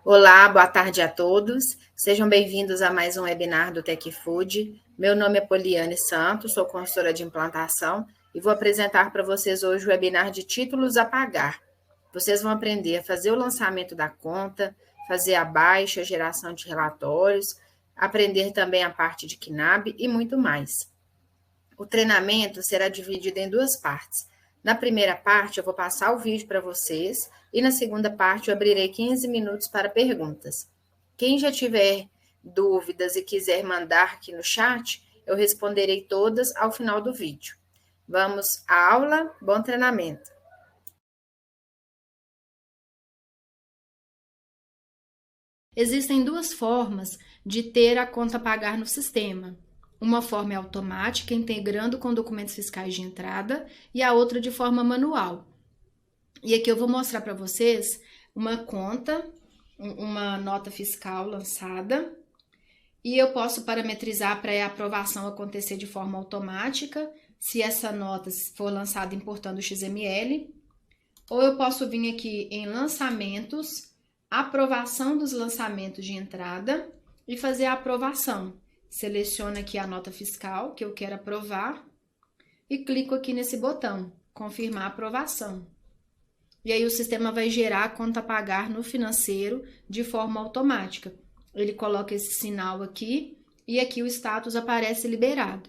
Olá, boa tarde a todos. Sejam bem-vindos a mais um webinar do TecFood. Meu nome é Poliane Santos, sou consultora de implantação e vou apresentar para vocês hoje o webinar de títulos a pagar. Vocês vão aprender a fazer o lançamento da conta, fazer a baixa, geração de relatórios, aprender também a parte de KNAB e muito mais. O treinamento será dividido em duas partes. Na primeira parte, eu vou passar o vídeo para vocês e na segunda parte eu abrirei 15 minutos para perguntas. Quem já tiver dúvidas e quiser mandar aqui no chat, eu responderei todas ao final do vídeo. Vamos à aula, bom treinamento! Existem duas formas de ter a conta a pagar no sistema. Uma forma é automática, integrando com documentos fiscais de entrada, e a outra de forma manual. E aqui eu vou mostrar para vocês uma conta, uma nota fiscal lançada, e eu posso parametrizar para a aprovação acontecer de forma automática, se essa nota for lançada importando XML, ou eu posso vir aqui em lançamentos, aprovação dos lançamentos de entrada e fazer a aprovação. Seleciono aqui a nota fiscal que eu quero aprovar e clico aqui nesse botão, confirmar a aprovação. E aí o sistema vai gerar a conta a pagar no financeiro de forma automática. Ele coloca esse sinal aqui e aqui o status aparece liberado.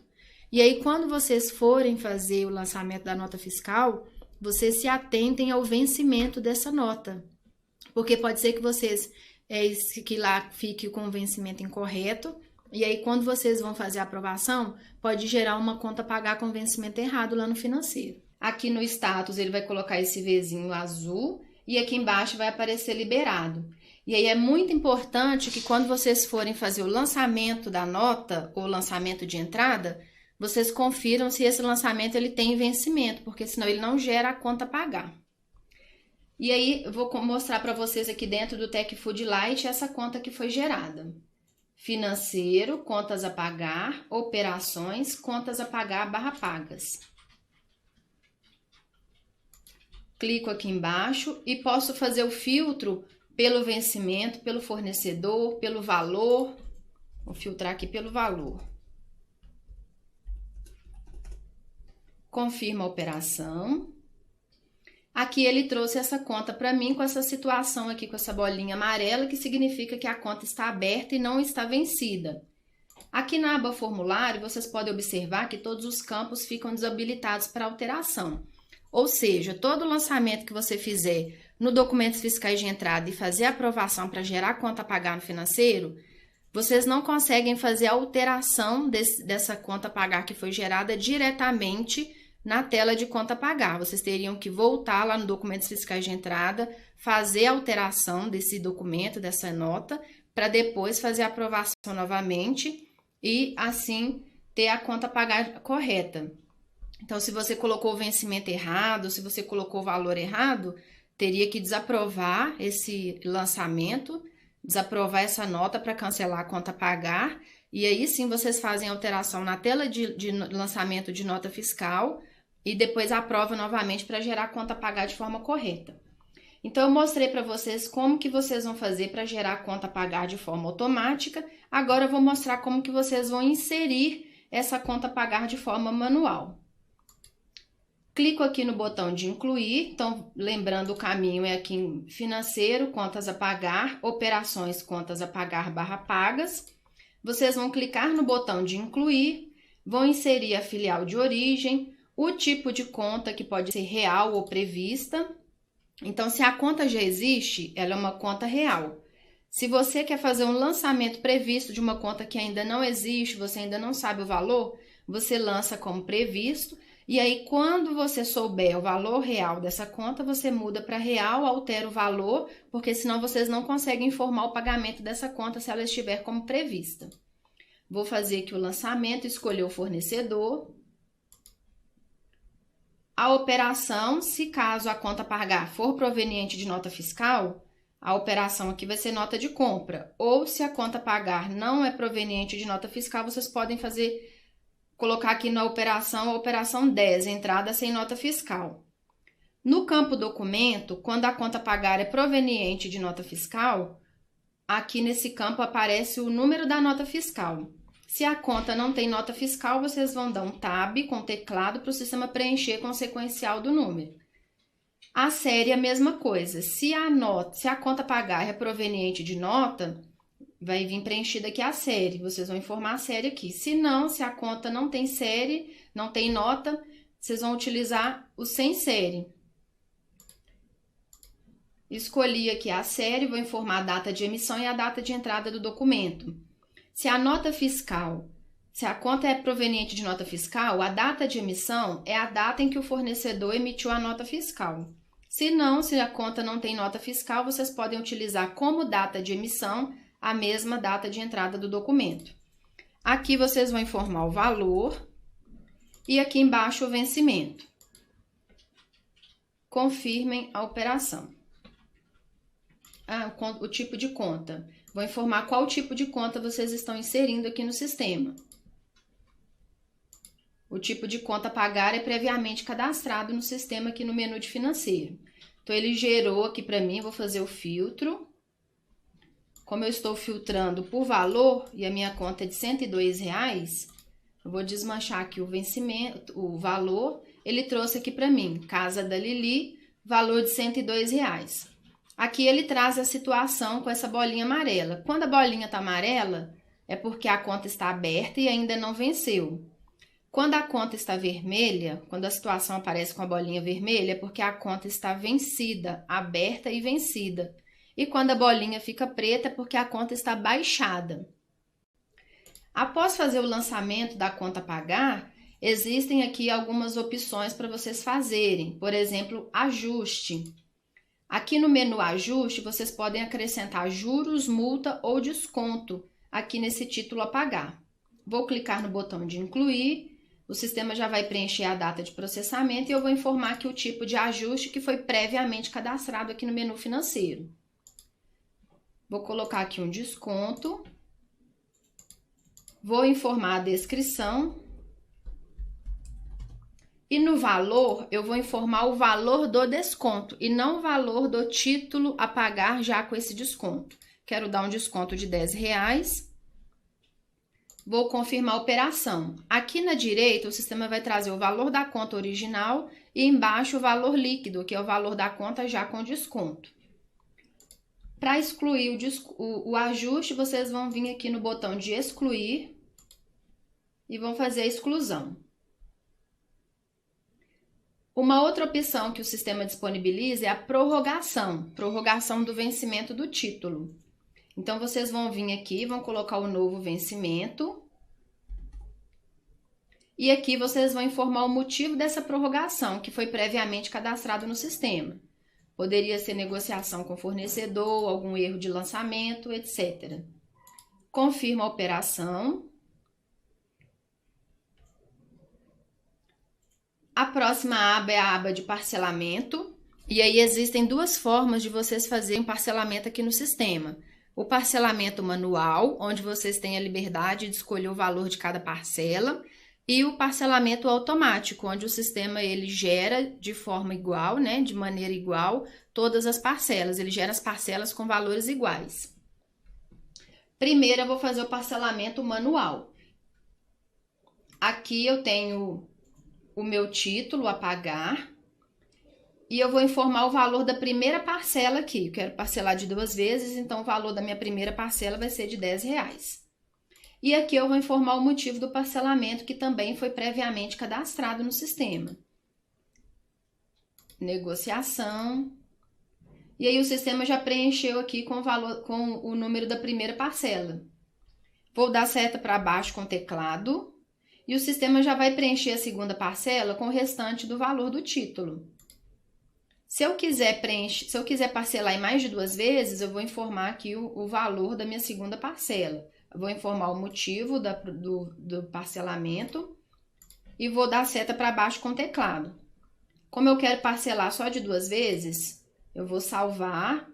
E aí quando vocês forem fazer o lançamento da nota fiscal, vocês se atentem ao vencimento dessa nota. Porque pode ser que vocês que lá fique com o vencimento incorreto, e aí quando vocês vão fazer a aprovação, pode gerar uma conta a pagar com vencimento errado lá no financeiro. Aqui no status ele vai colocar esse Vzinho azul e aqui embaixo vai aparecer liberado. E aí é muito importante que quando vocês forem fazer o lançamento da nota ou lançamento de entrada, vocês confiram se esse lançamento ele tem vencimento, porque senão ele não gera a conta a pagar. E aí eu vou mostrar para vocês aqui dentro do TecFood Lite essa conta que foi gerada. Financeiro, contas a pagar, operações, contas a pagar / pagas. Clico aqui embaixo e posso fazer o filtro pelo vencimento, pelo fornecedor, pelo valor. Vou filtrar aqui pelo valor. Confirma a operação. Aqui ele trouxe essa conta para mim com essa situação aqui, com essa bolinha amarela, que significa que a conta está aberta e não está vencida. Aqui na aba formulário, vocês podem observar que todos os campos ficam desabilitados para alteração. Ou seja, todo lançamento que você fizer no documentos fiscais de entrada e fazer a aprovação para gerar conta a pagar no financeiro, vocês não conseguem fazer a alteração dessa conta a pagar que foi gerada diretamente na tela de conta a pagar. Vocês teriam que voltar lá no documentos fiscais de entrada, fazer a alteração desse documento, dessa nota, para depois fazer a aprovação novamente e assim ter a conta a pagar correta. Então, se você colocou o vencimento errado, se você colocou o valor errado, teria que desaprovar esse lançamento, desaprovar essa nota para cancelar a conta a pagar, e aí sim vocês fazem alteração na tela de lançamento de nota fiscal e depois aprova novamente para gerar a conta a pagar de forma correta. Então, eu mostrei para vocês como que vocês vão fazer para gerar a conta a pagar de forma automática. Agora, eu vou mostrar como que vocês vão inserir essa conta a pagar de forma manual. Clico aqui no botão de incluir. Então, lembrando, o caminho é aqui em financeiro, contas a pagar, operações, contas a pagar / pagas. Vocês vão clicar no botão de incluir, vão inserir a filial de origem, o tipo de conta, que pode ser real ou prevista. Então, se a conta já existe, ela é uma conta real. Se você quer fazer um lançamento previsto de uma conta que ainda não existe, você ainda não sabe o valor, você lança como previsto. E aí, quando você souber o valor real dessa conta, você muda para real, altera o valor, porque senão vocês não conseguem informar o pagamento dessa conta se ela estiver como prevista. Vou fazer aqui o lançamento, escolher o fornecedor. A operação, se caso a conta a pagar for proveniente de nota fiscal, a operação aqui vai ser nota de compra. Ou se a conta a pagar não é proveniente de nota fiscal, vocês podem colocar aqui na operação a operação 10, entrada sem nota fiscal. No campo documento, quando a conta a pagar é proveniente de nota fiscal, aqui nesse campo aparece o número da nota fiscal. Se a conta não tem nota fiscal, vocês vão dar um tab com o teclado para o sistema preencher com o sequencial do número. A série é a mesma coisa. Se a conta a pagar é proveniente de nota, vai vir preenchida aqui a série. Vocês vão informar a série aqui. Se não, se a conta não tem série, não tem nota, vocês vão utilizar o sem série. Escolhi aqui a série, vou informar a data de emissão e a data de entrada do documento. Se a nota fiscal, se a conta é proveniente de nota fiscal, a data de emissão é a data em que o fornecedor emitiu a nota fiscal. Se não, se a conta não tem nota fiscal, vocês podem utilizar como data de emissão a mesma data de entrada do documento. Aqui vocês vão informar o valor e aqui embaixo o vencimento. Confirmem a operação. O tipo de conta. Vou informar qual tipo de conta vocês estão inserindo aqui no sistema. O tipo de conta a pagar é previamente cadastrado no sistema aqui no menu de financeiro. Então, ele gerou aqui para mim, vou fazer o filtro. Como eu estou filtrando por valor e a minha conta é de R$102, eu vou desmanchar aqui o vencimento, o valor. Ele trouxe aqui para mim, Casa da Lili, valor de R$102. Aqui ele traz a situação com essa bolinha amarela. Quando a bolinha está amarela, é porque a conta está aberta e ainda não venceu. Quando a conta está vermelha, quando a situação aparece com a bolinha vermelha, é porque a conta está vencida, aberta e vencida. E quando a bolinha fica preta, é porque a conta está baixada. Após fazer o lançamento da conta a pagar, existem aqui algumas opções para vocês fazerem. Por exemplo, ajuste. Aqui no menu ajuste, vocês podem acrescentar juros, multa ou desconto aqui nesse título a pagar. Vou clicar no botão de incluir, o sistema já vai preencher a data de processamento e eu vou informar aqui o tipo de ajuste que foi previamente cadastrado aqui no menu financeiro. Vou colocar aqui um desconto, vou informar a descrição. E no valor, eu vou informar o valor do desconto e não o valor do título a pagar já com esse desconto. Quero dar um desconto de R$10. Vou confirmar a operação. Aqui na direita, o sistema vai trazer o valor da conta original e embaixo o valor líquido, que é o valor da conta já com desconto. Para excluir o ajuste, vocês vão vir aqui no botão de excluir e vão fazer a exclusão. Uma outra opção que o sistema disponibiliza é a prorrogação do vencimento do título. Então, vocês vão vir aqui, vão colocar o novo vencimento. E aqui vocês vão informar o motivo dessa prorrogação, que foi previamente cadastrado no sistema. Poderia ser negociação com o fornecedor, algum erro de lançamento, etc. Confirma a operação. A próxima aba é a aba de parcelamento, e aí existem duas formas de vocês fazerem parcelamento aqui no sistema. O parcelamento manual, onde vocês têm a liberdade de escolher o valor de cada parcela, e o parcelamento automático, onde o sistema ele gera de forma igual, né, de maneira igual, todas as parcelas. Ele gera as parcelas com valores iguais. Primeiro eu vou fazer o parcelamento manual. Aqui eu tenho o meu título a pagar e eu vou informar o valor da primeira parcela aqui. Eu quero parcelar de 2 vezes, então o valor da minha primeira parcela vai ser de R$10. E aqui eu vou informar o motivo do parcelamento, que também foi previamente cadastrado no sistema. Negociação. E aí o sistema já preencheu aqui com o valor, com o número da primeira parcela. Vou dar seta para baixo com o teclado. E o sistema já vai preencher a segunda parcela com o restante do valor do título. Se eu quiser parcelar em mais de 2 vezes, eu vou informar aqui o valor da minha segunda parcela. Eu vou informar o motivo do parcelamento e vou dar seta para baixo com o teclado. Como eu quero parcelar só de 2 vezes, eu vou salvar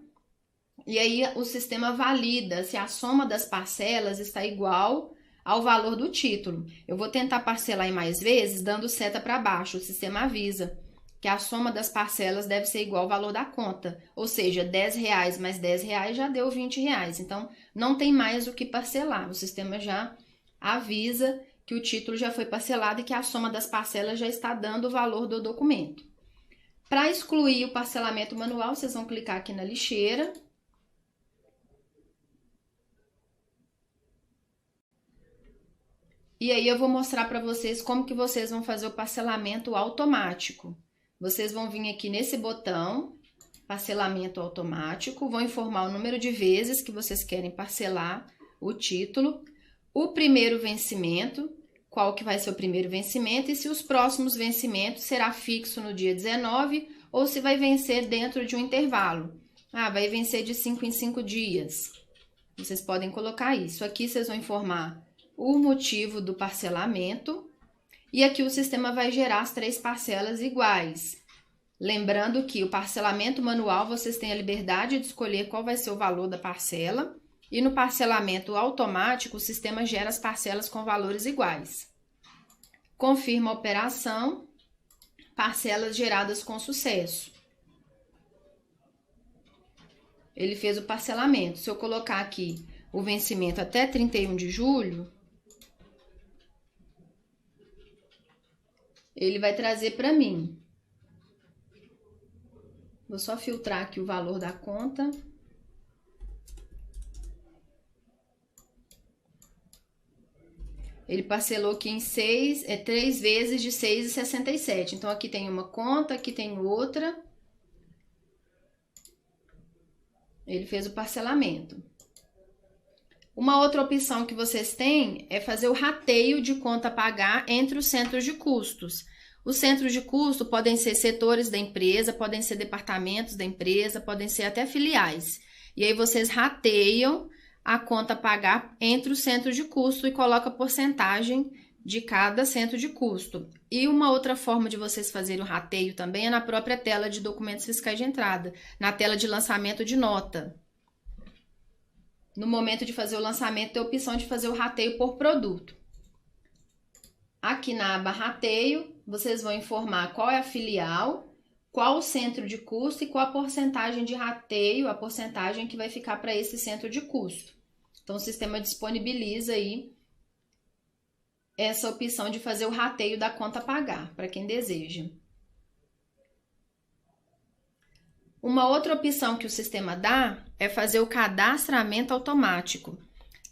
e aí o sistema valida se a soma das parcelas está igual ao valor do título. Eu vou tentar parcelar em mais vezes, dando seta para baixo, o sistema avisa. que a soma das parcelas deve ser igual ao valor da conta. Ou seja, R$10 mais R$10 já deu R$20. Então, não tem mais o que parcelar. O sistema já avisa que o título já foi parcelado e que a soma das parcelas já está dando o valor do documento. Para excluir o parcelamento manual, vocês vão clicar aqui na lixeira. E aí eu vou mostrar para vocês como que vocês vão fazer o parcelamento automático. Vocês vão vir aqui nesse botão, parcelamento automático, vão informar o número de vezes que vocês querem parcelar o título, o primeiro vencimento, qual que vai ser o primeiro vencimento e se os próximos vencimentos será fixo no dia 19 ou se vai vencer dentro de um intervalo. Vai vencer de 5 em 5 dias. Vocês podem colocar isso. Aqui vocês vão informar o motivo do parcelamento e aqui o sistema vai gerar as 3 parcelas iguais. Lembrando que o parcelamento manual vocês têm a liberdade de escolher qual vai ser o valor da parcela e no parcelamento automático o sistema gera as parcelas com valores iguais. Confirma a operação, parcelas geradas com sucesso. Ele fez o parcelamento. Se eu colocar aqui o vencimento até 31 de julho, ele vai trazer para mim. Vou só filtrar aqui o valor da conta. Ele parcelou aqui em 3 vezes de 6,67. Então, aqui tem uma conta, aqui tem outra. Ele fez o parcelamento. Uma outra opção que vocês têm é fazer o rateio de conta a pagar entre os centros de custos. Os centros de custo podem ser setores da empresa, podem ser departamentos da empresa, podem ser até filiais. E aí vocês rateiam a conta a pagar entre os centros de custo e coloca a porcentagem de cada centro de custo. E uma outra forma de vocês fazerem o rateio também é na própria tela de documentos fiscais de entrada, na tela de lançamento de nota. No momento de fazer o lançamento, tem a opção de fazer o rateio por produto. Aqui na aba rateio, vocês vão informar qual é a filial, qual o centro de custo e qual a porcentagem de rateio, a porcentagem que vai ficar para esse centro de custo. Então, o sistema disponibiliza aí essa opção de fazer o rateio da conta a pagar, para quem deseja. Uma outra opção que o sistema dá é fazer o cadastramento automático.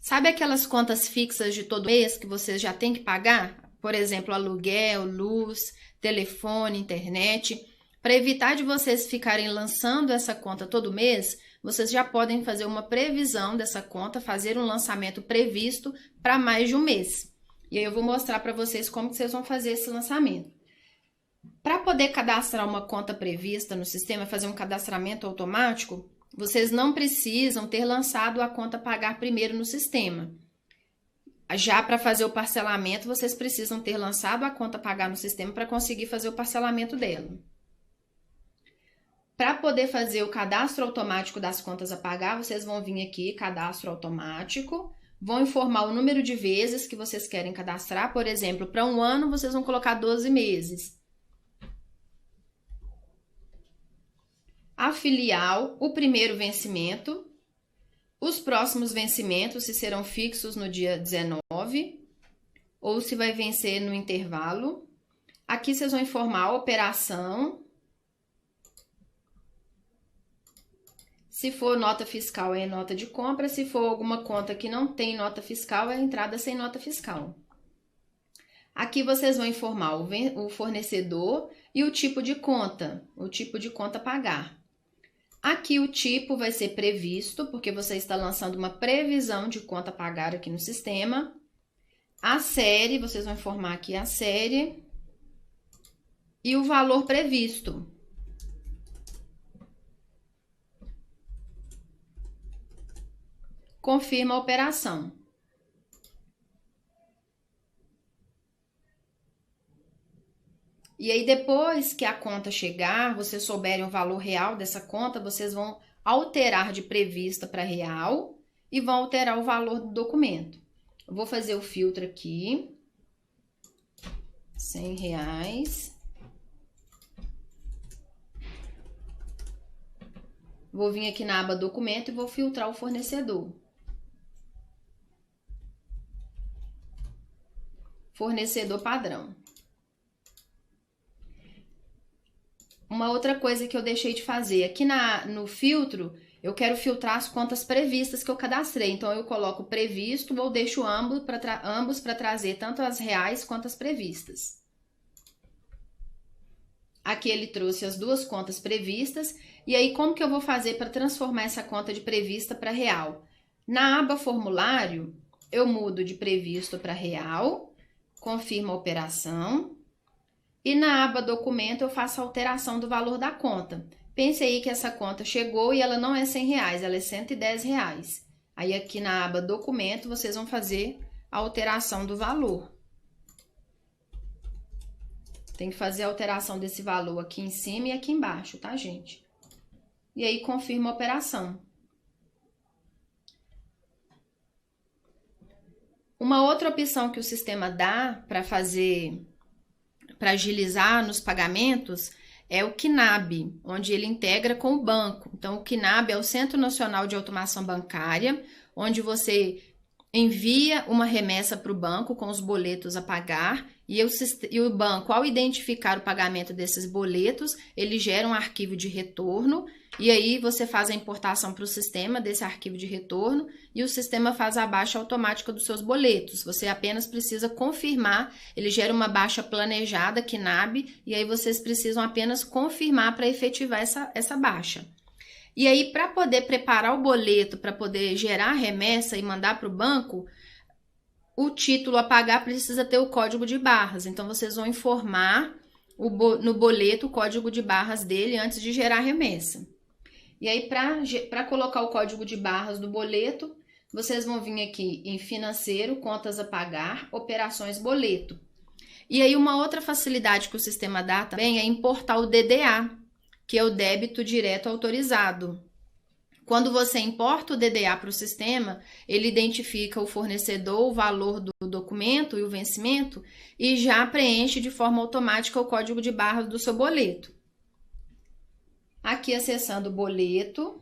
Sabe aquelas contas fixas de todo mês que vocês já têm que pagar? Por exemplo, aluguel, luz, telefone, internet. Para evitar de vocês ficarem lançando essa conta todo mês, vocês já podem fazer uma previsão dessa conta, fazer um lançamento previsto para mais de um mês. E aí eu vou mostrar para vocês como que vocês vão fazer esse lançamento. Para poder cadastrar uma conta prevista no sistema, fazer um cadastramento automático, vocês não precisam ter lançado a conta pagar primeiro no sistema. Já para fazer o parcelamento, vocês precisam ter lançado a conta pagar no sistema para conseguir fazer o parcelamento dela. Para poder fazer o cadastro automático das contas a pagar, vocês vão vir aqui, cadastro automático, vão informar o número de vezes que vocês querem cadastrar. Por exemplo, para um ano, vocês vão colocar 12 meses. A filial, o primeiro vencimento, os próximos vencimentos, se serão fixos no dia 19 ou se vai vencer no intervalo. Aqui vocês vão informar a operação. Se for nota fiscal, é nota de compra. Se for alguma conta que não tem nota fiscal, é entrada sem nota fiscal. Aqui vocês vão informar o fornecedor e o tipo de conta a pagar. Aqui o tipo vai ser previsto, porque você está lançando uma previsão de conta a pagar aqui no sistema. A série, vocês vão informar aqui a série e o valor previsto. Confirma a operação. E aí, depois que a conta chegar, vocês souberem o valor real dessa conta, vocês vão alterar de prevista para real e vão alterar o valor do documento. Eu vou fazer o filtro aqui. R$100. Vou vir aqui na aba documento e vou filtrar o fornecedor. Fornecedor padrão. Uma outra coisa que eu deixei de fazer, aqui no filtro, eu quero filtrar as contas previstas que eu cadastrei. Então, eu coloco previsto ou deixo ambos para trazer tanto as reais quanto as previstas. Aqui ele trouxe as duas contas previstas. E aí, como que eu vou fazer para transformar essa conta de prevista para real? Na aba formulário, eu mudo de previsto para real, confirmo a operação. E na aba documento, eu faço a alteração do valor da conta. Pense aí que essa conta chegou e ela não é R$100, ela é R$110. Aí aqui na aba documento, vocês vão fazer a alteração do valor. Tem que fazer a alteração desse valor aqui em cima e aqui embaixo, tá, gente? E aí, confirma a operação. Uma outra opção que o sistema dá para agilizar nos pagamentos é o KNAB, onde ele integra com o banco. Então, o KNAB é o Centro Nacional de Automação Bancária, onde você envia uma remessa para o banco com os boletos a pagar e o banco, ao identificar o pagamento desses boletos, ele gera um arquivo de retorno e aí você faz a importação para o sistema desse arquivo de retorno e o sistema faz a baixa automática dos seus boletos. Você apenas precisa confirmar, ele gera uma baixa planejada, KNAB, e aí vocês precisam apenas confirmar para efetivar essa baixa. E aí, para poder preparar o boleto, para poder gerar a remessa e mandar para o banco, o título a pagar precisa ter o código de barras. Então, vocês vão informar no boleto o código de barras dele antes de gerar a remessa. E aí, para colocar o código de barras do boleto, vocês vão vir aqui em financeiro, contas a pagar, operações boleto. E aí, uma outra facilidade que o sistema dá também é importar o DDA, que é o débito direto autorizado. Quando você importa o DDA para o sistema, ele identifica o fornecedor, o valor do documento e o vencimento e já preenche de forma automática o código de barras do seu boleto. Aqui, acessando o boleto,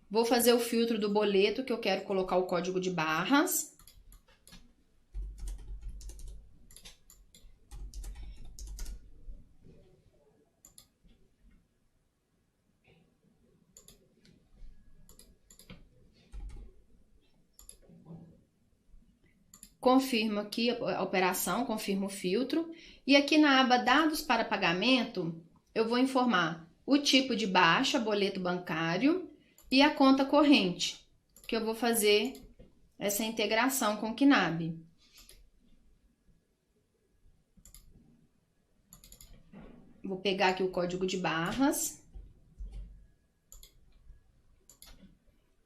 vou fazer o filtro do boleto, que eu quero colocar o código de barras. Confirmo aqui a operação, confirmo o filtro. E aqui na aba Dados para Pagamento, eu vou informar o tipo de baixa, boleto bancário, e a conta corrente, que eu vou fazer essa integração com o KNAB. Vou pegar aqui o código de barras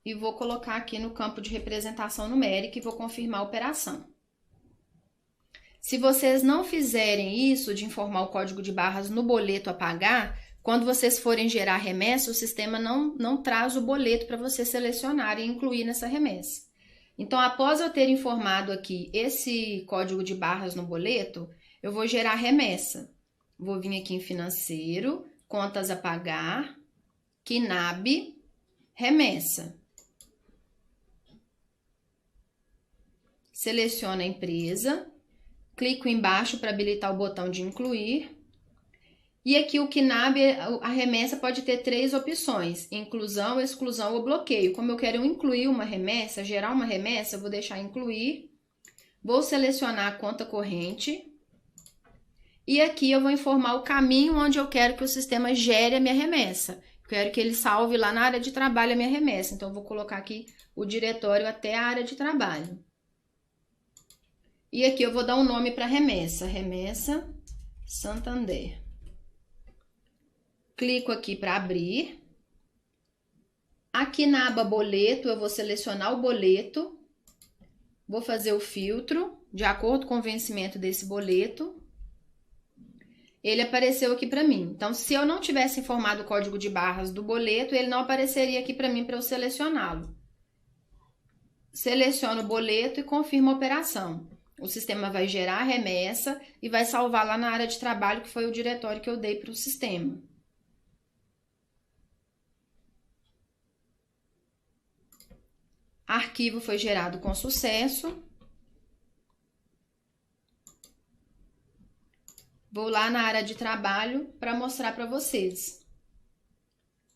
e vou colocar aqui no campo de representação numérica e vou confirmar a operação. Se vocês não fizerem isso de informar o código de barras no boleto a pagar, quando vocês forem gerar remessa, o sistema não traz o boleto para você selecionar e incluir nessa remessa. Então, após eu ter informado aqui esse código de barras no boleto, eu vou gerar remessa. Vou vir aqui em financeiro, contas a pagar, KNAB, remessa. Seleciono a empresa, clico embaixo para habilitar o botão de incluir. E aqui o KNAB, a remessa pode ter 3 opções: inclusão, exclusão ou bloqueio. Como eu quero incluir uma remessa, gerar uma remessa, eu vou deixar incluir. Vou selecionar a conta corrente. E aqui eu vou informar o caminho onde eu quero que o sistema gere a minha remessa. Eu quero que ele salve lá na área de trabalho a minha remessa. Então, eu vou colocar aqui o diretório até a área de trabalho. E aqui eu vou dar um nome para a remessa. Remessa Santander. Clico aqui para abrir. Aqui na aba boleto, eu vou selecionar o boleto. Vou fazer o filtro de acordo com o vencimento desse boleto. Ele apareceu aqui para mim. Então, se eu não tivesse informado o código de barras do boleto, ele não apareceria aqui para mim para eu selecioná-lo. Seleciono o boleto e confirmo a operação. O sistema vai gerar a remessa e vai salvar lá na área de trabalho, que foi o diretório que eu dei para o sistema. Arquivo foi gerado com sucesso. Vou lá na área de trabalho para mostrar para vocês.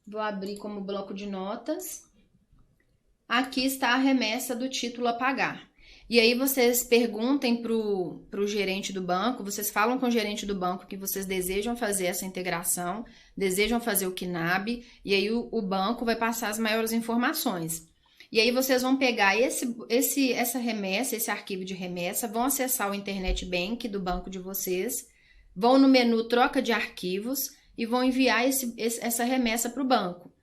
Vou abrir como bloco de notas. Aqui está a remessa do título a pagar. E aí vocês perguntem para o gerente do banco, vocês falam com o gerente do banco que vocês desejam fazer essa integração, desejam fazer o KNAB, e aí o banco vai passar as maiores informações. E aí vocês vão pegar essa remessa, esse arquivo de remessa, vão acessar o Internet Bank do banco de vocês, vão no menu troca de arquivos e vão enviar essa remessa para o banco.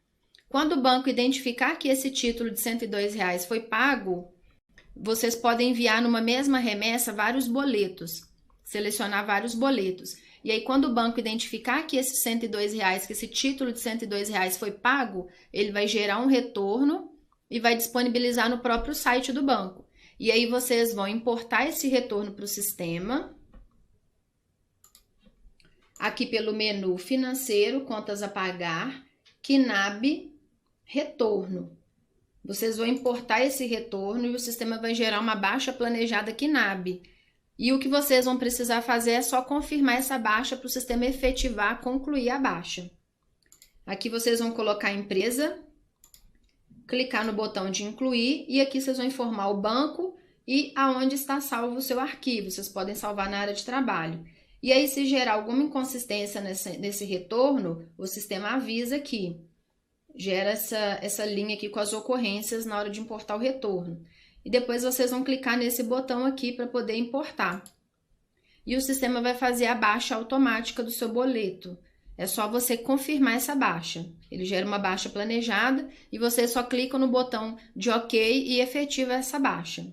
Quando o banco identificar que esse título de R$102 foi pago, vocês podem enviar numa mesma remessa vários boletos, selecionar vários boletos. E aí, quando o banco identificar que esses R$102, que esse título de R$102 foi pago, ele vai gerar um retorno e vai disponibilizar no próprio site do banco. E aí, vocês vão importar esse retorno para o sistema. Aqui pelo menu financeiro, contas a pagar, KNAB, retorno. Vocês vão importar esse retorno e o sistema vai gerar uma baixa planejada KNAB. E o que vocês vão precisar fazer é só confirmar essa baixa para o sistema efetivar, concluir a baixa. Aqui vocês vão colocar a empresa, clicar no botão de incluir e aqui vocês vão informar o banco e aonde está salvo o seu arquivo. Vocês podem salvar na área de trabalho. E aí, se gerar alguma inconsistência nesse retorno, o sistema avisa aqui. Gera essa linha aqui com as ocorrências na hora de importar o retorno. E depois vocês vão clicar nesse botão aqui para poder importar. E o sistema vai fazer a baixa automática do seu boleto. É só você confirmar essa baixa. Ele gera uma baixa planejada e você só clica no botão de OK e efetiva essa baixa.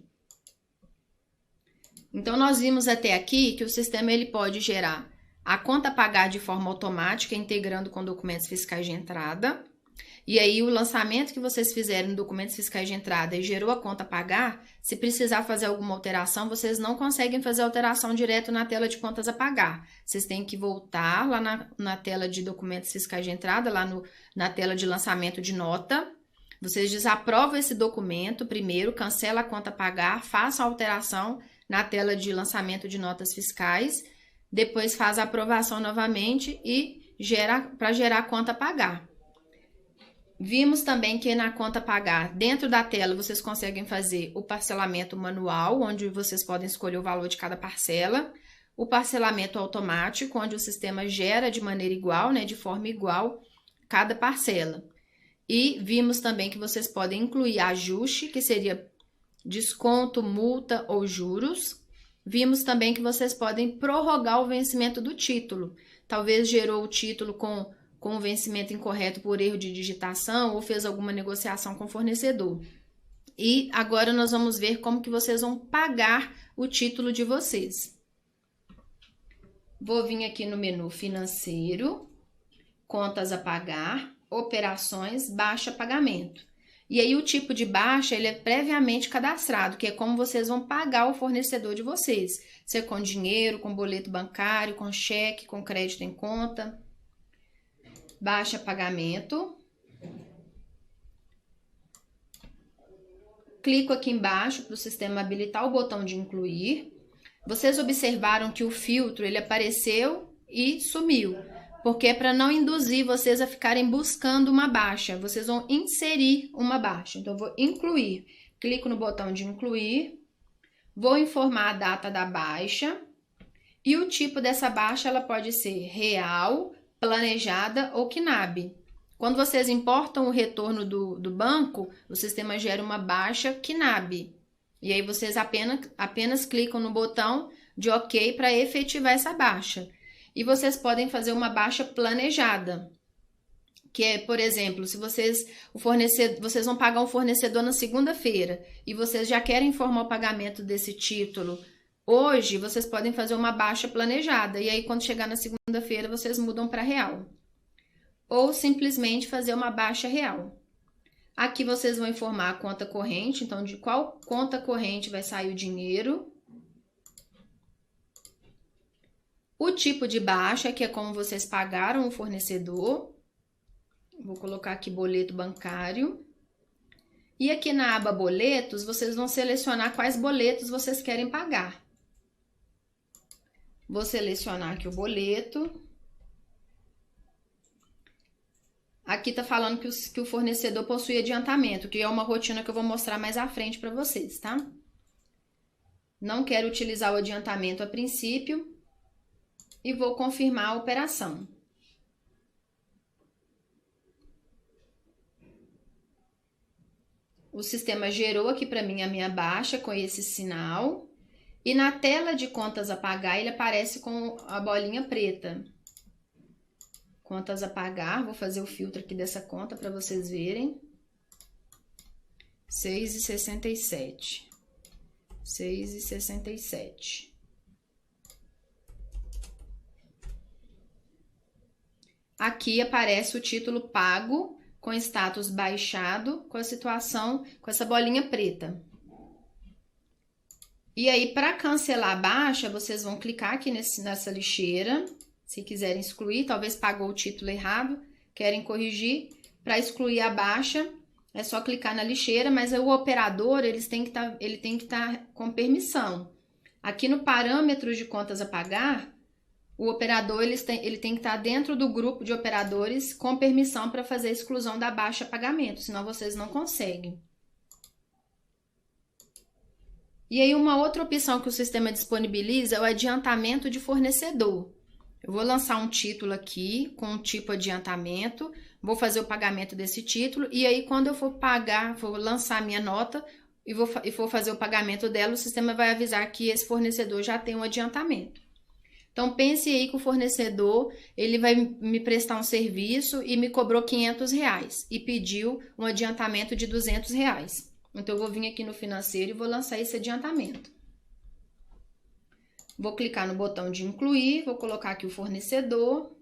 Então, nós vimos até aqui que o sistema ele pode gerar a conta a pagar de forma automática, integrando com documentos fiscais de entrada. E aí, o lançamento que vocês fizeram em documentos fiscais de entrada e gerou a conta a pagar, se precisar fazer alguma alteração, vocês não conseguem fazer alteração direto na tela de contas a pagar. Vocês têm que voltar lá na tela de documentos fiscais de entrada, lá na tela de lançamento de nota. Vocês desaprovam esse documento primeiro, cancela a conta a pagar, façam a alteração na tela de lançamento de notas fiscais, depois faz a aprovação novamente e para gerar a conta a pagar. Vimos também que na conta a pagar, dentro da tela, vocês conseguem fazer o parcelamento manual, onde vocês podem escolher o valor de cada parcela, o parcelamento automático, onde o sistema gera de maneira igual, de forma igual, cada parcela. E vimos também que vocês podem incluir ajuste, que seria desconto, multa ou juros. Vimos também que vocês podem prorrogar o vencimento do título. Talvez gerou o título com o vencimento incorreto por erro de digitação ou fez alguma negociação com o fornecedor. E agora nós vamos ver como que vocês vão pagar o título de vocês. Vou vir aqui no menu financeiro, contas a pagar, operações, baixa pagamento. E aí o tipo de baixa ele é previamente cadastrado, que é como vocês vão pagar o fornecedor de vocês. Se é com dinheiro, com boleto bancário, com cheque, com crédito em conta. Baixa pagamento. Clico aqui embaixo para o sistema habilitar o botão de incluir. Vocês observaram que o filtro ele apareceu e sumiu, porque é para não induzir vocês a ficarem buscando uma baixa. Vocês vão inserir uma baixa. Então, eu vou incluir. Clico no botão de incluir. Vou informar a data da baixa. E o tipo dessa baixa ela pode ser real, planejada ou KNAB. Quando vocês importam o retorno do banco, o sistema gera uma baixa KNAB. E aí vocês apenas clicam no botão de OK para efetivar essa baixa. E vocês podem fazer uma baixa planejada, que é, por exemplo, se vocês vão pagar um fornecedor na segunda-feira e vocês já querem informar o pagamento desse título hoje, vocês podem fazer uma baixa planejada. E aí, quando chegar na segunda-feira, vocês mudam para real. Ou simplesmente fazer uma baixa real. Aqui vocês vão informar a conta corrente, então de qual conta corrente vai sair o dinheiro. O tipo de baixa, que é como vocês pagaram o fornecedor. Vou colocar aqui boleto bancário. E aqui na aba boletos, vocês vão selecionar quais boletos vocês querem pagar. Vou selecionar aqui o boleto. Aqui tá falando que o fornecedor possui adiantamento, que é uma rotina que eu vou mostrar mais à frente para vocês, tá? Não quero utilizar o adiantamento a princípio e vou confirmar a operação. O sistema gerou aqui para mim a minha baixa com esse sinal. E na tela de contas a pagar, ele aparece com a bolinha preta. Contas a pagar, vou fazer o filtro aqui dessa conta para vocês verem. 6,67. 6,67. Aqui aparece o título pago com status baixado, com a situação, com essa bolinha preta. E aí, para cancelar a baixa, vocês vão clicar aqui nessa lixeira. Se quiserem excluir, talvez pagou o título errado, querem corrigir. Para excluir a baixa, é só clicar na lixeira, mas o operador ele tem que estar com permissão. Aqui no parâmetros de contas a pagar, o operador ele tem que estar dentro do grupo de operadores com permissão para fazer a exclusão da baixa pagamento, senão vocês não conseguem. E aí uma outra opção que o sistema disponibiliza é o adiantamento de fornecedor. Eu vou lançar um título aqui com um tipo adiantamento, vou fazer o pagamento desse título e aí quando eu for pagar, vou lançar a minha nota e vou fazer o pagamento dela, o sistema vai avisar que esse fornecedor já tem um adiantamento. Então, pense aí que o fornecedor, ele vai me prestar um serviço e me cobrou R$500 e pediu um adiantamento de R$200. Então, eu vou vir aqui no financeiro e vou lançar esse adiantamento. Vou clicar no botão de incluir, vou colocar aqui o fornecedor.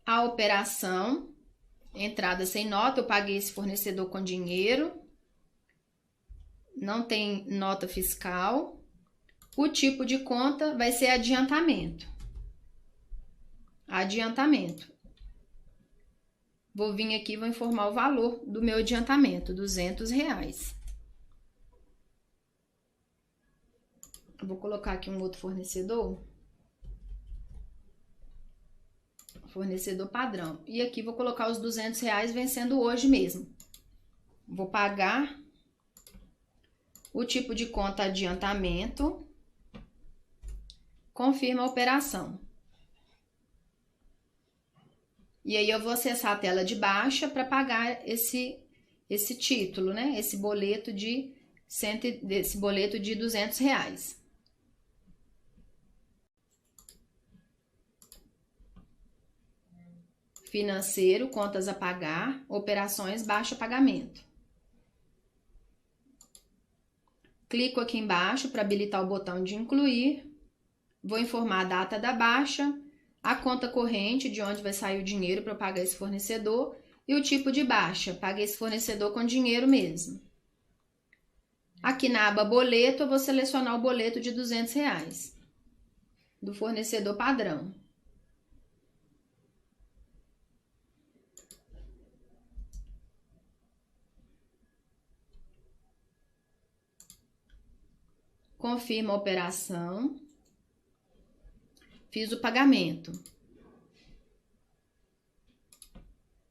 A operação, entrada sem nota, eu paguei esse fornecedor com dinheiro. Não tem nota fiscal. O tipo de conta vai ser adiantamento. Adiantamento. Vou vir aqui e vou informar o valor do meu adiantamento, R$200. Vou colocar aqui um outro fornecedor. Fornecedor padrão. E aqui vou colocar os R$200 vencendo hoje mesmo. Vou pagar. O tipo de conta adiantamento. Confirma a operação. E aí eu vou acessar a tela de baixa para pagar esse título, né? Esse boleto de R$200. Financeiro, contas a pagar, operações, baixa pagamento. Clico aqui embaixo para habilitar o botão de incluir. Vou informar a data da baixa, a conta corrente de onde vai sair o dinheiro para eu pagar esse fornecedor e o tipo de baixa, paguei esse fornecedor com dinheiro mesmo. Aqui na aba boleto, eu vou selecionar o boleto de R$200 do fornecedor padrão. Confirma a operação. Fiz o pagamento.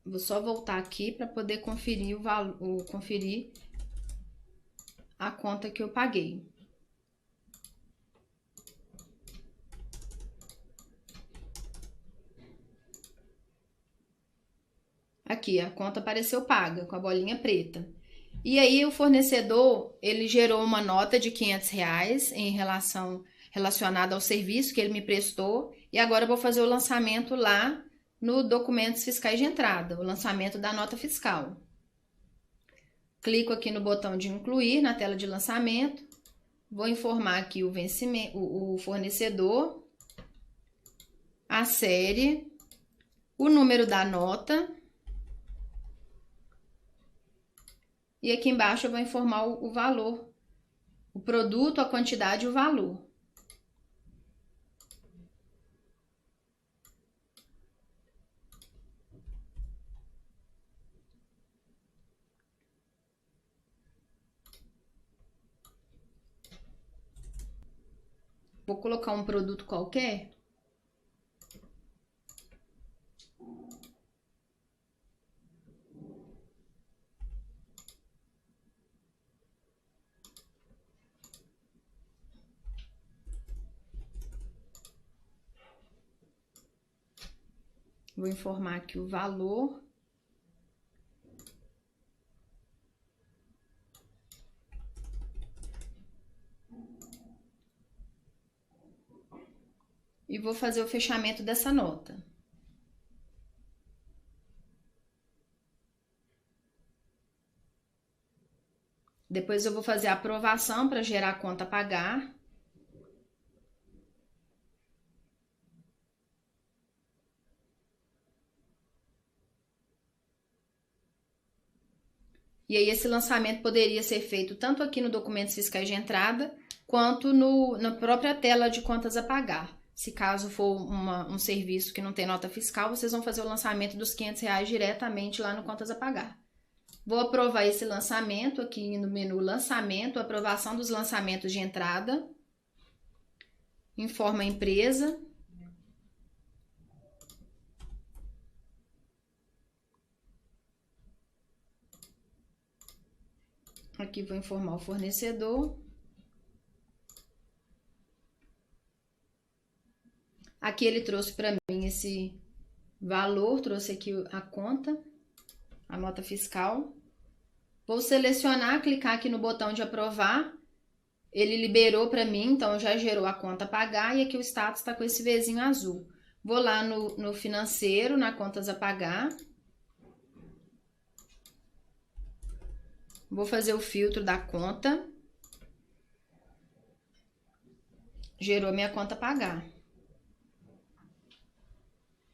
Vou só voltar aqui para poder conferir o valor, conferir a conta que eu paguei. Aqui, a conta apareceu paga, com a bolinha preta. E aí, o fornecedor, ele gerou uma nota de R$500 relacionada ao serviço que ele me prestou. E agora eu vou fazer o lançamento lá no documentos fiscais de entrada, o lançamento da nota fiscal. Clico aqui no botão de incluir na tela de lançamento. Vou informar aqui o vencimento, o fornecedor, a série, o número da nota. E aqui embaixo eu vou informar o valor, o produto, a quantidade e o valor. Vou colocar um produto qualquer. Vou informar aqui o valor. E vou fazer o fechamento dessa nota. Depois eu vou fazer a aprovação para gerar a conta a pagar. E aí esse lançamento poderia ser feito tanto aqui no documentos fiscais de entrada, quanto na própria tela de contas a pagar. Se caso for um serviço que não tem nota fiscal, vocês vão fazer o lançamento dos R$500 diretamente lá no contas a pagar. Vou aprovar esse lançamento aqui no menu lançamento, aprovação dos lançamentos de entrada. Informa a empresa. Aqui vou informar o fornecedor. Aqui ele trouxe para mim esse valor, trouxe aqui a conta, a nota fiscal. Vou selecionar, clicar aqui no botão de aprovar. Ele liberou para mim, então já gerou a conta a pagar e aqui o status está com esse Vzinho azul. Vou lá no financeiro, na contas a pagar. Vou fazer o filtro da conta. Gerou minha conta a pagar.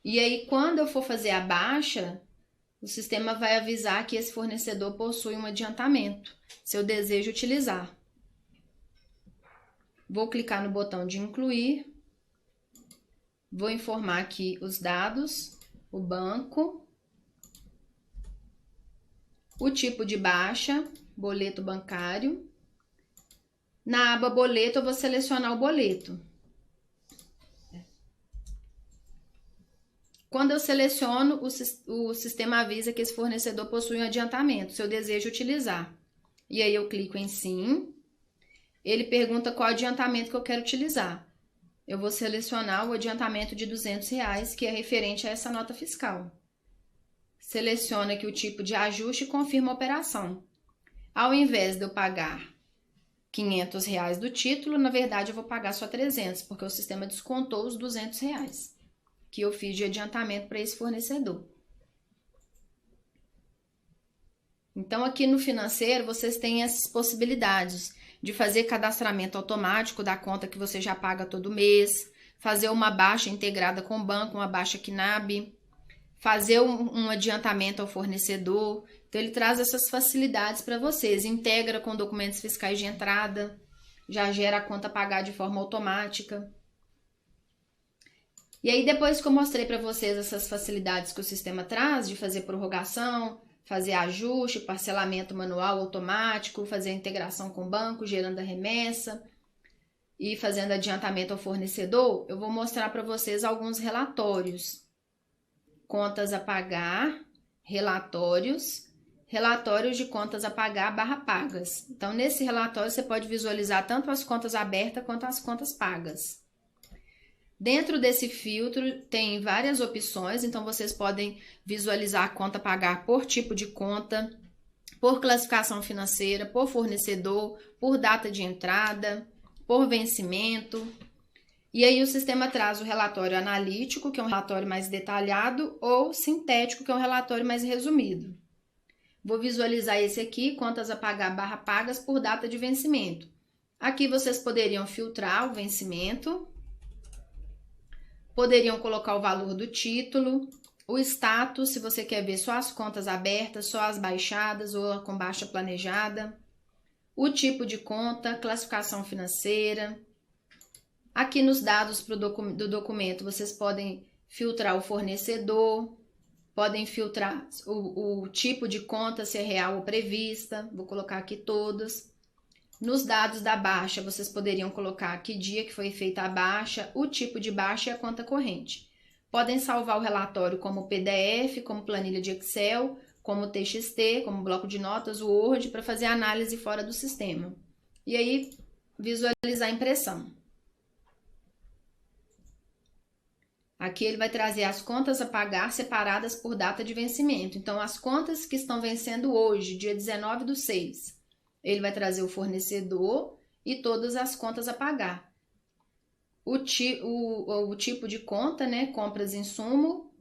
E aí, quando eu for fazer a baixa, o sistema vai avisar que esse fornecedor possui um adiantamento, se eu desejo utilizar. Vou clicar no botão de incluir. Vou informar aqui os dados, o banco, o tipo de baixa, boleto bancário. Na aba boleto, eu vou selecionar o boleto. Quando eu seleciono, o sistema avisa que esse fornecedor possui um adiantamento, se eu desejo utilizar. E aí eu clico em sim. Ele pergunta qual adiantamento que eu quero utilizar. Eu vou selecionar o adiantamento de R$200, que é referente a essa nota fiscal. Seleciona aqui o tipo de ajuste e confirma a operação. Ao invés de eu pagar R$500 do título, na verdade eu vou pagar só 300, porque o sistema descontou os R$200 que eu fiz de adiantamento para esse fornecedor. Então, aqui no financeiro, vocês têm essas possibilidades de fazer cadastramento automático da conta que você já paga todo mês, fazer uma baixa integrada com o banco, uma baixa KNAB, fazer um adiantamento ao fornecedor. Então, ele traz essas facilidades para vocês. Integra com documentos fiscais de entrada, já gera a conta a pagar de forma automática. E aí, depois que eu mostrei para vocês essas facilidades que o sistema traz, de fazer prorrogação, fazer ajuste, parcelamento manual automático, fazer a integração com o banco, gerando a remessa e fazendo adiantamento ao fornecedor, eu vou mostrar para vocês alguns relatórios. Contas a pagar, relatórios de contas a pagar / pagas. Então, nesse relatório, você pode visualizar tanto as contas abertas quanto as contas pagas. Dentro desse filtro tem várias opções, então vocês podem visualizar a conta a pagar por tipo de conta, por classificação financeira, por fornecedor, por data de entrada, por vencimento. E aí o sistema traz o relatório analítico, que é um relatório mais detalhado, ou sintético, que é um relatório mais resumido. Vou visualizar esse aqui, contas a pagar / pagas por data de vencimento. Aqui vocês poderiam filtrar o vencimento. Poderiam colocar o valor do título, o status, se você quer ver só as contas abertas, só as baixadas ou com baixa planejada, o tipo de conta, classificação financeira. Aqui nos dados do documento, vocês podem filtrar o fornecedor, podem filtrar o tipo de conta, se é real ou prevista, vou colocar aqui todos. Nos dados da baixa, vocês poderiam colocar que dia que foi feita a baixa, o tipo de baixa e a conta corrente. Podem salvar o relatório como PDF, como planilha de Excel, como TXT, como bloco de notas, o Word, para fazer análise fora do sistema. E aí, visualizar a impressão. Aqui ele vai trazer as contas a pagar separadas por data de vencimento. Então, as contas que estão vencendo hoje, dia 19/6, ele vai trazer o fornecedor e todas as contas a pagar. O tipo de conta, né? Compras insumo.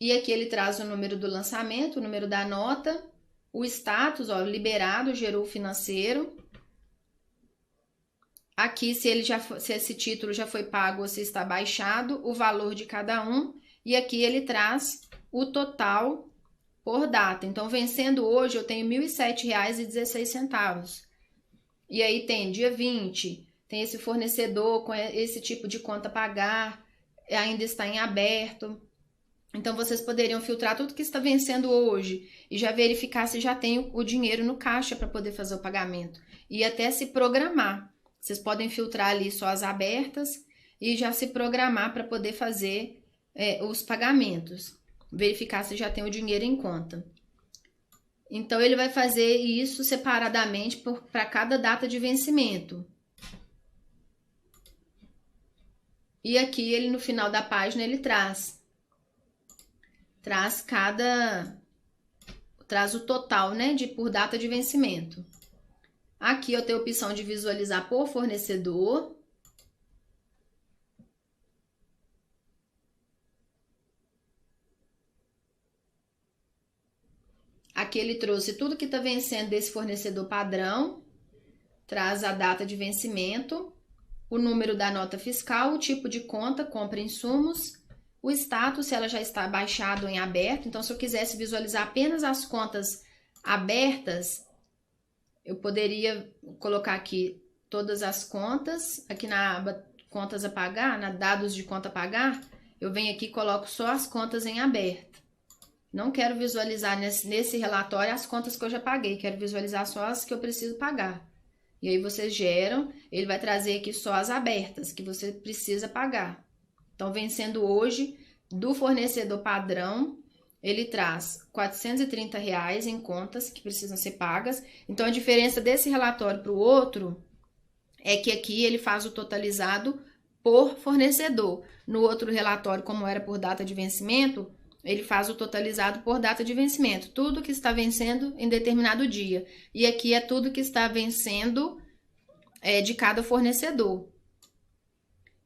E aqui ele traz o número do lançamento, o número da nota, o status, ó, liberado, gerou financeiro. Aqui, se esse título já foi pago ou se está baixado, o valor de cada um. E aqui ele traz o total por data. Então, vencendo hoje, eu tenho R$ 1.007,16. E aí tem dia 20, tem esse fornecedor com esse tipo de conta a pagar, ainda está em aberto. Então, vocês poderiam filtrar tudo que está vencendo hoje e já verificar se já tem o dinheiro no caixa para poder fazer o pagamento. E até se programar. Vocês podem filtrar ali só as abertas e já se programar para poder fazer os pagamentos. Verificar se já tem o dinheiro em conta. Então, ele vai fazer isso separadamente para cada data de vencimento. E aqui, ele no final da página, ele traz o total, né, por data de vencimento. Aqui eu tenho a opção de visualizar por fornecedor. Aqui ele trouxe tudo que está vencendo desse fornecedor padrão. Traz a data de vencimento, o número da nota fiscal, o tipo de conta, compra insumos, o status, se ela já está baixado ou em aberto. Então, se eu quisesse visualizar apenas as contas abertas, eu poderia colocar aqui todas as contas, aqui na aba contas a pagar, na dados de conta a pagar, eu venho aqui e coloco só as contas em aberto. Não quero visualizar nesse relatório as contas que eu já paguei, quero visualizar só as que eu preciso pagar. E aí vocês geram, ele vai trazer aqui só as abertas que você precisa pagar. Então, vencendo hoje, do fornecedor padrão, ele traz R$ 430 em contas que precisam ser pagas. Então, a diferença desse relatório para o outro é que aqui ele faz o totalizado por fornecedor. No outro relatório, como era por data de vencimento, ele faz o totalizado por data de vencimento. Tudo que está vencendo em determinado dia. E aqui é tudo que está vencendo de cada fornecedor.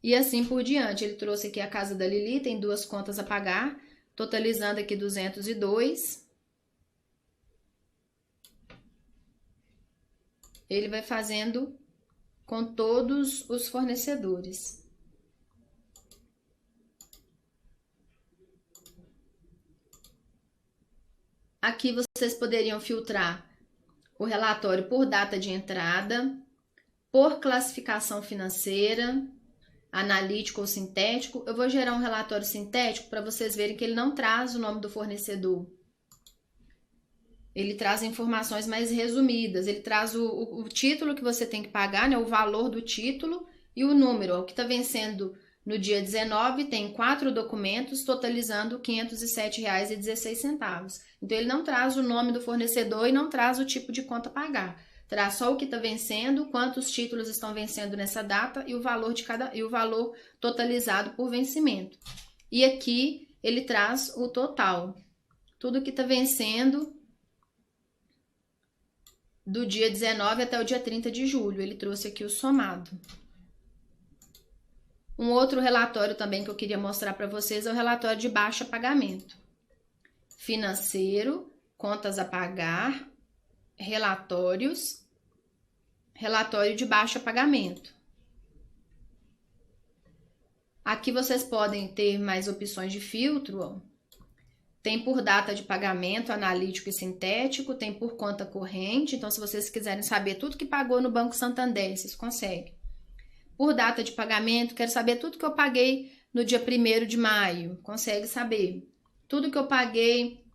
E assim por diante. Ele trouxe aqui a casa da Lili, tem 2 contas a pagar, totalizando aqui 202. Ele vai fazendo com todos os fornecedores. Aqui vocês poderiam filtrar o relatório por data de entrada, por classificação financeira, analítico ou sintético. Eu vou gerar um relatório sintético para vocês verem que ele não traz o nome do fornecedor. Ele traz informações mais resumidas. Ele traz o título que você tem que pagar, né, o valor do título e o número. O que está vencendo no dia 19 tem 4 documentos, totalizando R$ 507,16. Então, ele não traz o nome do fornecedor e não traz o tipo de conta a pagar. Traz só o que está vencendo, quantos títulos estão vencendo nessa data e o valor totalizado por vencimento. E aqui ele traz o total. Tudo que está vencendo do dia 19 até o dia 30 de julho. Ele trouxe aqui o somado. Um outro relatório também que eu queria mostrar para vocês é o relatório de baixa pagamento. Financeiro, contas a pagar, relatórios, relatório de baixa pagamento. Aqui vocês podem ter mais opções de filtro, ó. Tem por data de pagamento, analítico e sintético, tem por conta corrente. Então, se vocês quiserem saber tudo que pagou no Banco Santander, vocês conseguem. Por data de pagamento, quero saber tudo que eu paguei no dia 1º de maio, consegue saber. Tudo que eu paguei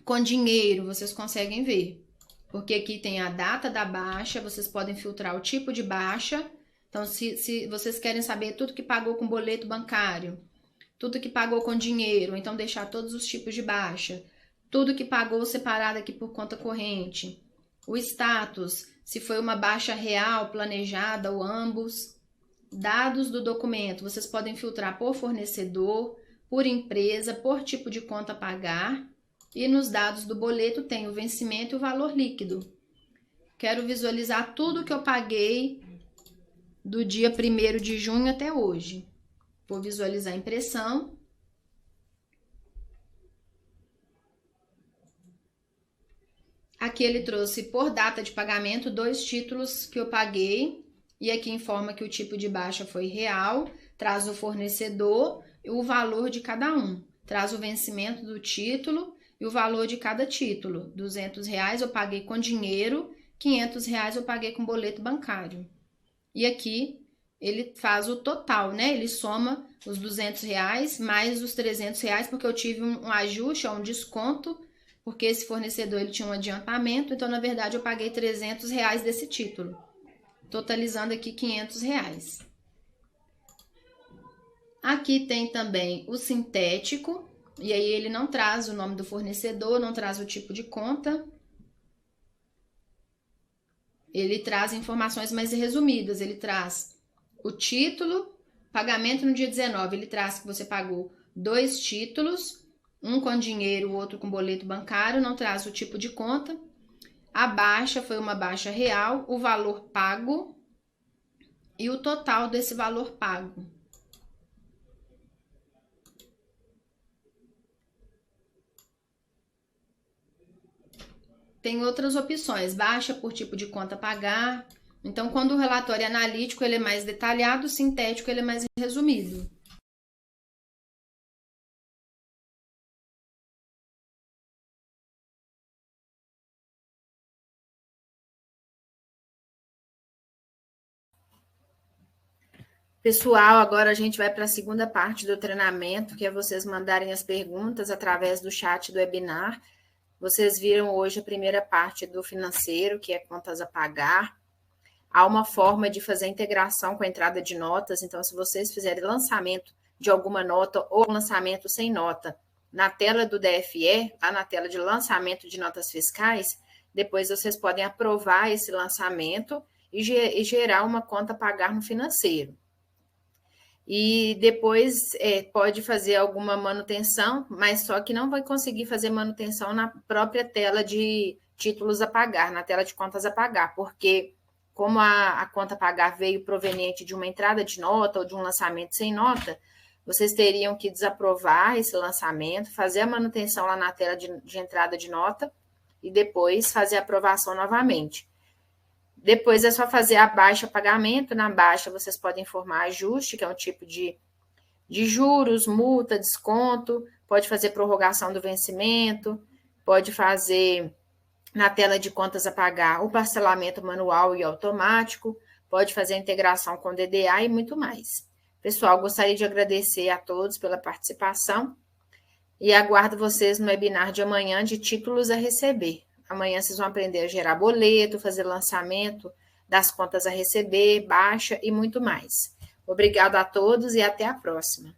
com dinheiro, vocês conseguem ver. porque aqui tem a data da baixa, vocês podem filtrar o tipo de baixa. Então, se vocês querem saber tudo que pagou com boleto bancário, tudo que pagou com dinheiro, então deixar todos os tipos de baixa, tudo que pagou separado aqui por conta corrente, o status, se foi uma baixa real, planejada ou ambos, dados do documento, vocês podem filtrar por fornecedor, por empresa, por tipo de conta a pagar, e nos dados do boleto tem o vencimento e o valor líquido. Quero visualizar tudo que eu paguei do dia 1º de junho até hoje. Vou visualizar a impressão. Aqui ele trouxe por data de pagamento 2 títulos que eu paguei. E aqui informa que o tipo de baixa foi real. Traz o fornecedor e o valor de cada um. Traz o vencimento do título e o valor de cada título. R$200 eu paguei com dinheiro, R$500 eu paguei com boleto bancário. E aqui ele faz o total, né? Ele soma os R$200 mais os R$300, porque eu tive um ajuste, um desconto, porque esse fornecedor ele tinha um adiantamento, então na verdade eu paguei R$300 desse título, totalizando aqui R$500. Aqui tem também o sintético, e aí ele não traz o nome do fornecedor, não traz o tipo de conta. Ele traz informações mais resumidas, ele traz o título, pagamento no dia 19, ele traz que você pagou 2 títulos, um com dinheiro, o outro com boleto bancário, não traz o tipo de conta. A baixa foi uma baixa real, o valor pago e o total desse valor pago. Tem outras opções, baixa por tipo de conta a pagar. Então, quando o relatório é analítico, ele é mais detalhado, o sintético ele é mais resumido. Pessoal, agora a gente vai para a segunda parte do treinamento, que é vocês mandarem as perguntas através do chat do webinar. Vocês viram hoje a primeira parte do financeiro, que é contas a pagar. Há uma forma de fazer integração com a entrada de notas, então se vocês fizerem lançamento de alguma nota ou lançamento sem nota na tela do DFE, tá? Na tela de lançamento de notas fiscais, depois vocês podem aprovar esse lançamento e gerar uma conta a pagar no financeiro. E depois pode fazer alguma manutenção, mas só que não vai conseguir fazer manutenção na própria tela de títulos a pagar, na tela de contas a pagar, porque como a conta a pagar veio proveniente de uma entrada de nota ou de um lançamento sem nota, vocês teriam que desaprovar esse lançamento, fazer a manutenção lá na tela de entrada de nota e depois fazer a aprovação novamente. Depois é só fazer a baixa pagamento. Na baixa, vocês podem informar ajuste, que é um tipo de juros, multa, desconto. Pode fazer prorrogação do vencimento. Pode fazer, na tela de contas a pagar, o parcelamento manual e automático. Pode fazer a integração com DDA e muito mais. Pessoal, gostaria de agradecer a todos pela participação e aguardo vocês no webinar de amanhã de títulos a receber. Amanhã vocês vão aprender a gerar boleto, fazer lançamento das contas a receber, baixa e muito mais. Obrigada a todos e até a próxima.